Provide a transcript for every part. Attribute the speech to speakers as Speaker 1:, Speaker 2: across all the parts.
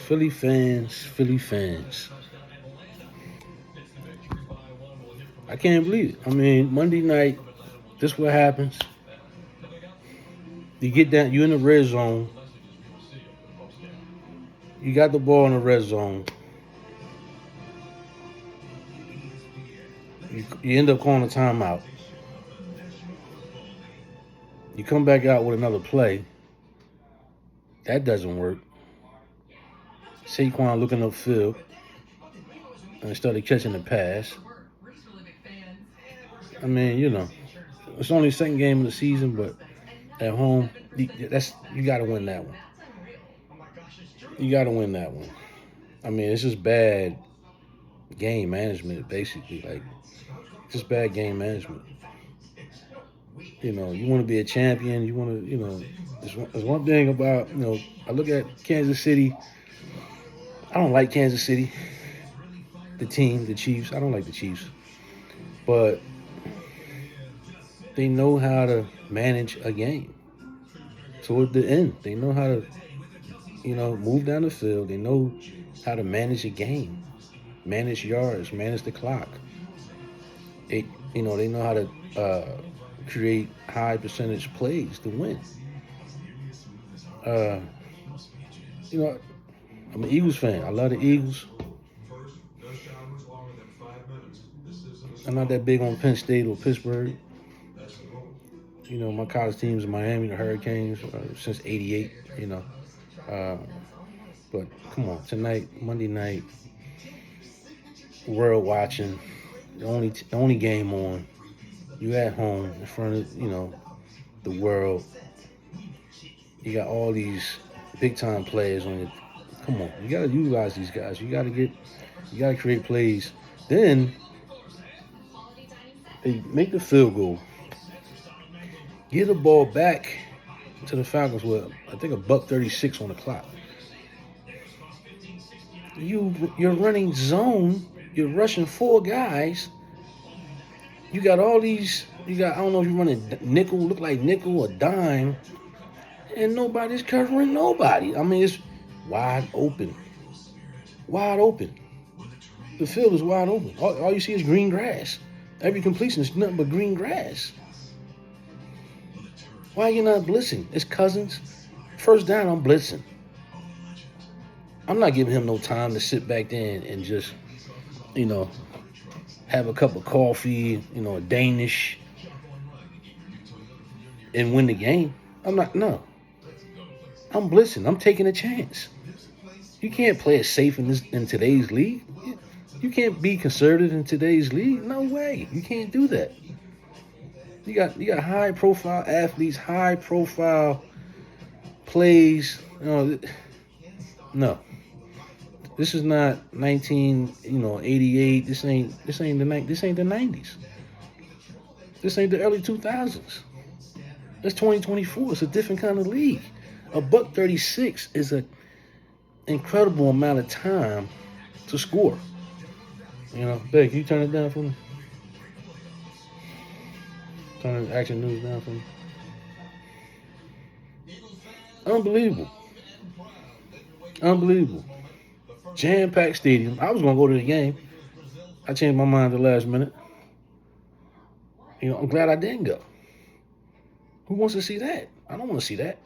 Speaker 1: Philly fans, Philly fans. I can't believe it. I mean, Monday night, this what happens. You get down, you in the red zone. You got the ball in the red zone. You end up calling a timeout. You come back out with another play. That doesn't work. Saquon looking upfield and started catching the pass. I mean, it's only the second game of the season, but at home, you got to win that one. You got to win that one. I mean, it's just bad game management, basically. Like, just bad game management. You want to be a champion. You want to, there's one thing about, I look at Kansas City. I don't like Kansas City, the team, the Chiefs. I don't like the Chiefs. But they know how to manage a game toward the end. They know how to, move down the field. They know how to manage a game, manage yards, manage the clock. They know how to create high percentage plays to win. Uh, you know, I'm an Eagles fan. I love the Eagles. I'm not that big on Penn State or Pittsburgh. My college teams in Miami, the Hurricanes, since '88. Uh, but come on, tonight, Monday night, world watching, the only game on. You at home in front of the world. You got all these big time players on you. Come on, you gotta utilize these guys. You gotta create plays. Then they make the field goal, get the ball back to the Falcons with I think a buck 36 on the clock. You're running zone. You're rushing four guys. You got all these. I don't know if you're running nickel, look like nickel or dime, and nobody's covering nobody. I mean, it's wide open. Wide open. The field is wide open. All you see is green grass. Every completion is nothing but green grass. Why are you not blitzing? It's Cousins. First down, I'm blitzing. I'm not giving him no time to sit back there and just, have a cup of coffee, a Danish, and win the game. I'm not, no. I'm blitzing. I'm taking a chance. You can't play it safe in today's league. You can't be conservative in today's league. No way. You can't do that. You got high profile athletes, high profile plays. No. This is not 1988. This ain't the 90s. This ain't the early 2000s. It's 2024. It's a different kind of league. A buck 36 is an incredible amount of time to score. Beck, can you turn it down for me? Turn the Action News down for me. Unbelievable. Unbelievable. Jam-packed stadium. I was going to go to the game. I changed my mind at the last minute. I'm glad I didn't go. Who wants to see that? I don't want to see that.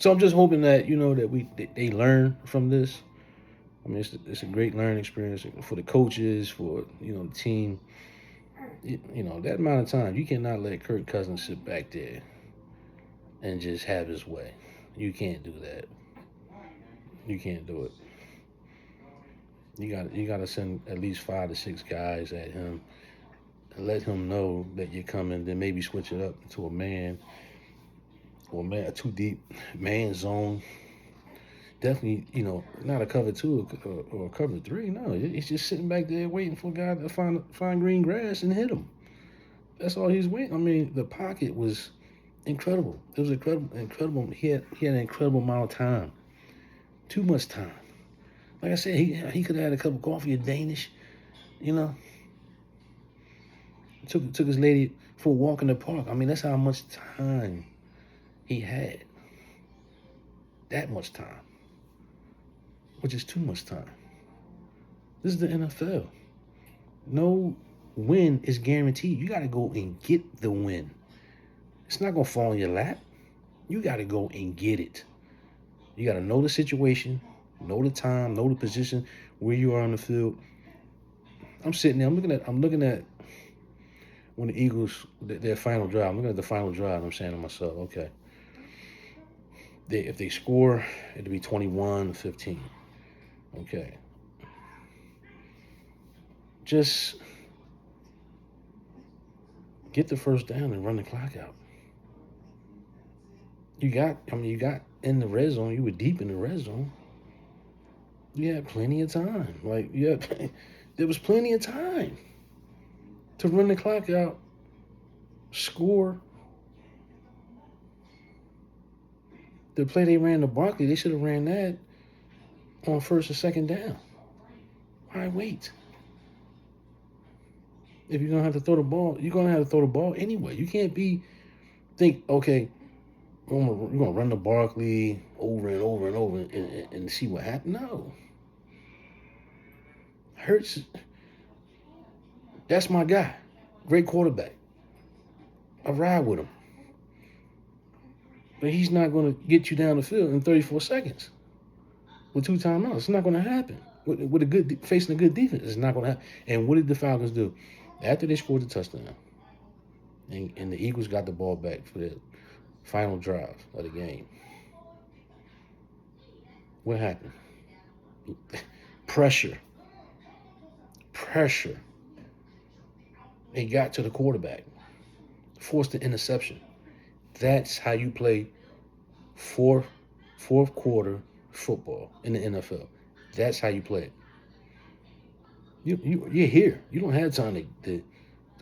Speaker 1: So I'm just hoping that, that they learn from this. I mean, it's a great learning experience for the coaches, for, the team. That amount of time, you cannot let Kirk Cousins sit back there and just have his way. You can't do that. You can't do it. You got to send at least 5 to 6 guys at him and let him know that you're coming. Then maybe switch it up to a man or a too deep man zone. Definitely, not a cover 2 or a cover 3. No, it's just sitting back there waiting for a guy to find green grass and hit him. That's all he's waiting. I mean, the pocket was incredible. It was incredible. He had an incredible amount of time. Too much time. Like I said, he could have had a cup of coffee, a Danish, Took his lady for a walk in the park. I mean, that's how much time he had. that much time, which is too much time. This is the NFL. No win is guaranteed. You got to go and get the win. It's not going to fall in your lap. You got to go and get it. You got to know the situation, know the time, know the position, where you are on the field. I'm sitting there. I'm looking at when the Eagles, their final drive. I'm looking at the final drive. And I'm saying to myself, okay, if they score, it'll be 21-15. Okay. Just get the first down and run the clock out. You got in the red zone. You were deep in the red zone. You had plenty of time. There was plenty of time to run the clock out, score. The play they ran to Barkley, they should have ran that on first or second down. Why wait? If you're gonna have to throw the ball, you're gonna have to throw the ball anyway. You can't think, okay, you're gonna run the Barkley over and over and over and see what happens. No. Hurts, that's my guy. Great quarterback. I ride with him. But he's not going to get you down the field in 34 seconds with 2 timeouts. It's not going to happen. With facing a good defense, it's not going to happen. And what did the Falcons do? After they scored the touchdown, and the Eagles got the ball back for the final drive of the game, what happened? Pressure. They got to the quarterback, forced the interception. That's how you play fourth quarter football in the NFL. That's how you play it. You're here. You don't have time to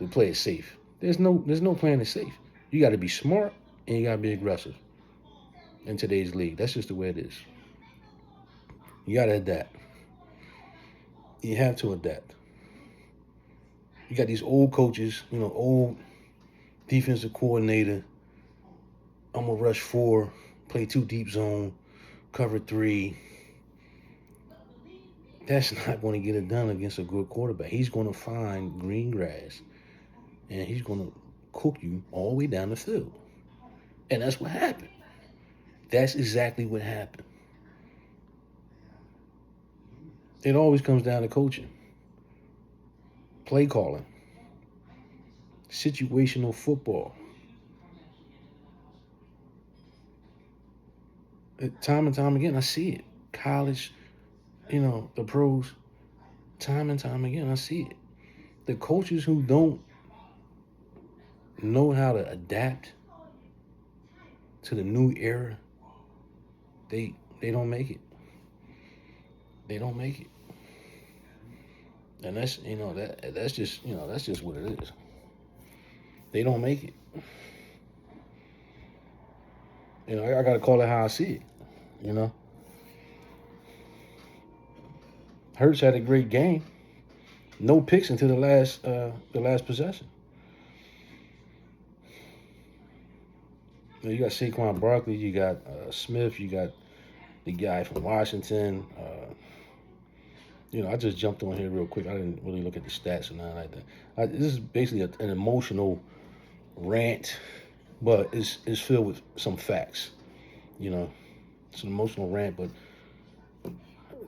Speaker 1: play it safe. There's no playing it safe. You got to be smart and you got to be aggressive in today's league. That's just the way it is. You got to adapt. You have to adapt. You got these old coaches, old defensive coordinator. I'm going to rush 4, play 2 deep zone, cover 3. That's not going to get it done against a good quarterback. He's going to find green grass, and he's going to cook you all the way down the field. And that's what happened. That's exactly what happened. It always comes down to coaching, play calling, situational football. Time and time again, I see it. College, the pros, time and time again, I see it. The coaches who don't know how to adapt to the new era, they don't make it. They don't make it. And that's that's just what it is. They don't make it. I gotta call it how I see it. Hurts had a great game. No picks until the last possession. You got Saquon Barkley, you got Smith, you got the guy from Washington. I just jumped on here real quick. I didn't really look at the stats or nothing like that. This is basically an emotional rant, but it's filled with some facts. It's an emotional rant, but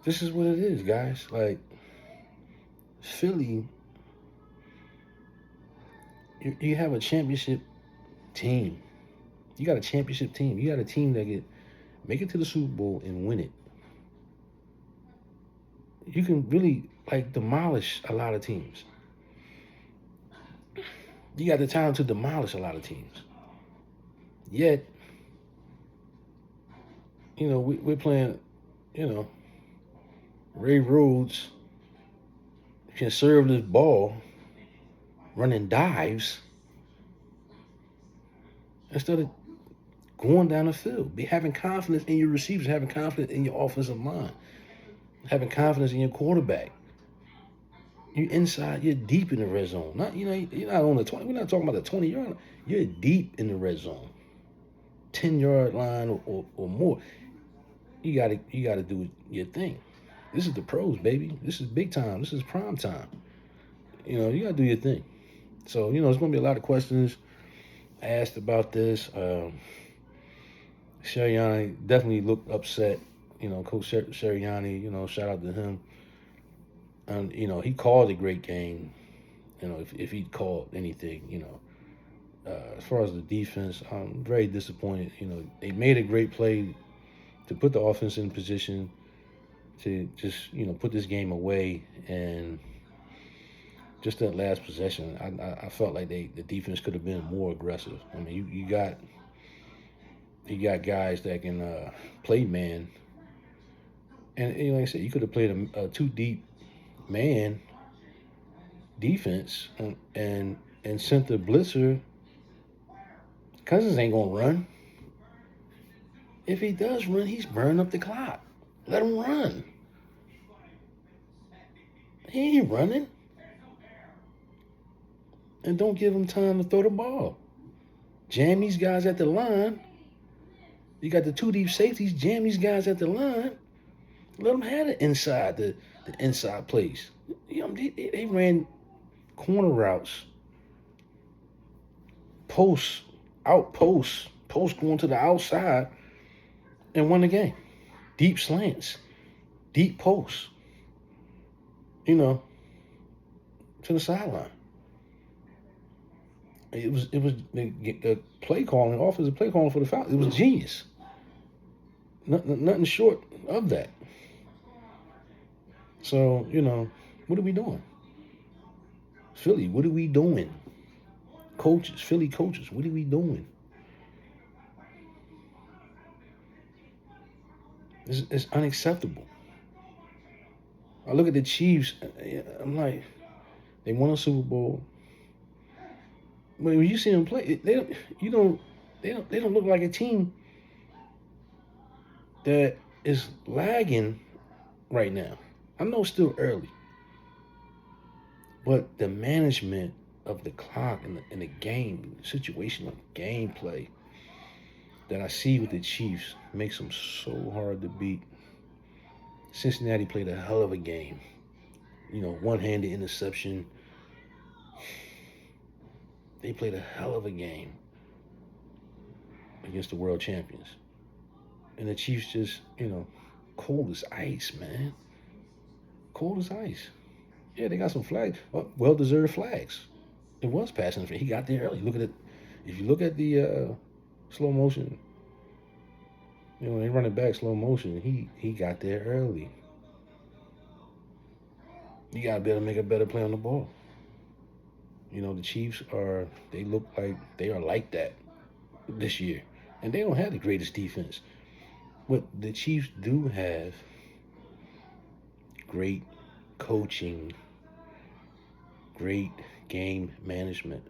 Speaker 1: this is what it is, guys. Like, Philly, you have a championship team. You got a championship team. You got a team that make it to the Super Bowl and win it. You can really demolish a lot of teams. You got the talent to demolish a lot of teams. Yet, we're playing, Ray Rhodes, conservative ball, running dives, instead of going down the field. Be having confidence in your receivers, having confidence in your offensive line, having confidence in your quarterback. You're inside, you're deep in the red zone. You're not on the 20. We're not talking about the 20-yard line. You're deep in the red zone. 10-yard line or more. you gotta do your thing. This is the pros, baby. This is big time. This is prime time. You gotta do your thing. So there's gonna be a lot of questions asked about this. Sirianni definitely looked upset. Coach Sirianni. Shout out to him. And he called a great game. If he called anything, as far as the defense, I'm very disappointed. They made a great play to put the offense in position to just put this game away, and just that last possession, I felt like the defense could have been more aggressive. I mean, you got guys that can play man, and like I said, you could have played a two deep man defense and sent the blitzer. Cousins ain't gonna run. If he does run, he's burning up the clock. Let him run. He ain't running. And don't give him time to throw the ball. Jam these guys at the line. You got the two deep safeties. Jam these guys at the line. Let them have it inside the inside plays. They ran corner routes, posts, post going to the outside, and won the game. Deep slants, deep posts. To the sideline. It was the play calling, offensive play calling for the Falcons. It was genius. Nothing short of that. So what are we doing? Philly, what are we doing? Coaches, Philly coaches, what are we doing? It's unacceptable. I look at the Chiefs. I'm like, they won a Super Bowl. But when you see them play, they don't look like a team that is lagging right now. I know it's still early, but the management of the clock and the game, situational gameplay that I see with the Chiefs makes them so hard to beat. Cincinnati played a hell of a game. One-handed interception. They played a hell of a game against the world champions. And the Chiefs just, cold as ice, man. Cold as ice. Yeah, they got some flags, well-deserved flags. It was passing. He got there early. If you look at the slow motion, they run it back slow motion. He got there early. You gotta be able to make a better play on the ball. The Chiefs they look like they are like that this year. And they don't have the greatest defense. But the Chiefs do have great coaching, great game management.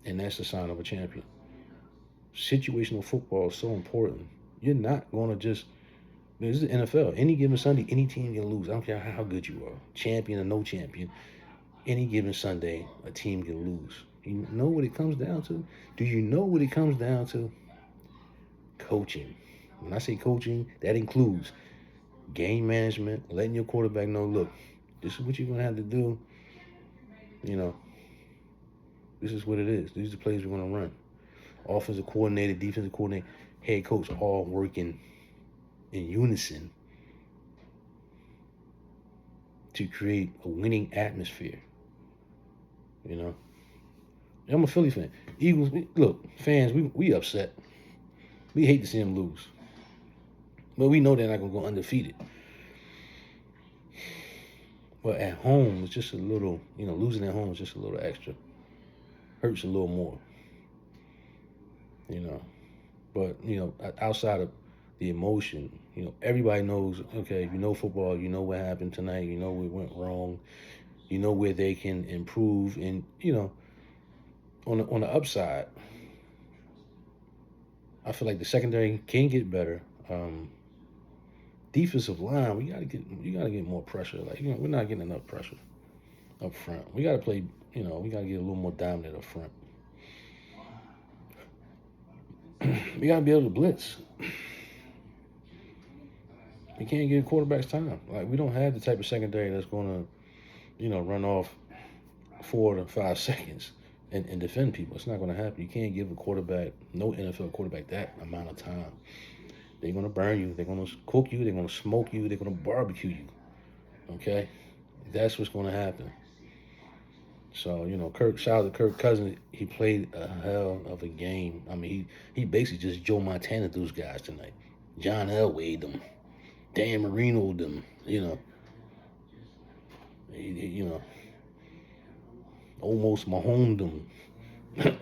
Speaker 1: And that's the sign of a champion. Situational football is so important. You're not going to just... This is the NFL. Any given Sunday, any team can lose. I don't care how good you are. Champion or no champion. Any given Sunday, a team can lose. You know what it comes down to? Do you know what it comes down to? Coaching. When I say coaching, that includes game management, letting your quarterback know, look, this is what you're going to have to do. This is what it is. These are the plays we're going to run. Offensive coordinator, defensive coordinator, head coach, all working in unison to create a winning atmosphere. I'm a Philly fan. Eagles, fans, we upset. We hate to see them lose. But we know they're not going to go undefeated. But at home, it's just a little, losing at home is just a little extra. Hurts a little more. But, outside of the emotion, everybody knows, okay, if you know football, you know what happened tonight, you know what went wrong, you know where they can improve. And, on the upside, I feel like the secondary can get better. Defensive line, you gotta get more pressure. Like, we're not getting enough pressure up front. We gotta play, we gotta get a little more dominant up front. We gotta be able to blitz. You can't give quarterbacks time. Like, we don't have the type of secondary that's going to, run off 4 to 5 seconds and defend people. It's not going to happen. You can't give a quarterback, no NFL quarterback, that amount of time. They're going to burn you. They're going to cook you. They're going to smoke you. They're going to barbecue you. Okay? That's what's going to happen. So, shout out to Kirk Cousins. He played a hell of a game. I mean, he basically just Joe Montana those guys tonight. John Elway them. Dan Marino them. Almost Mahomes them.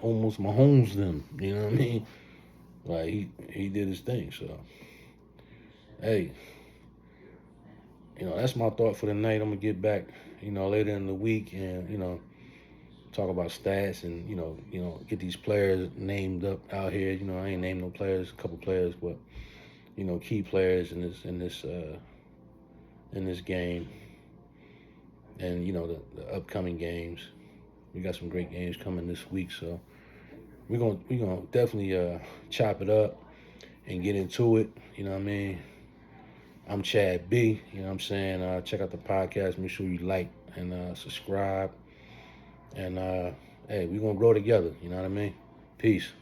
Speaker 1: Almost Mahomes them. You know what I mean? Like, he did his thing. So, hey, that's my thought for the night. I'm going to get back, later in the week and, talk about stats and, get these players named up out here. I ain't named no players, a couple players, but, key players in this game. And, the upcoming games. We got some great games coming this week, so we're gonna definitely chop it up and get into it. You know what I mean? I'm Chad B. You know what I'm saying? Check out the podcast. Make sure you like and subscribe. And hey, we're gonna grow together. You know what I mean? Peace.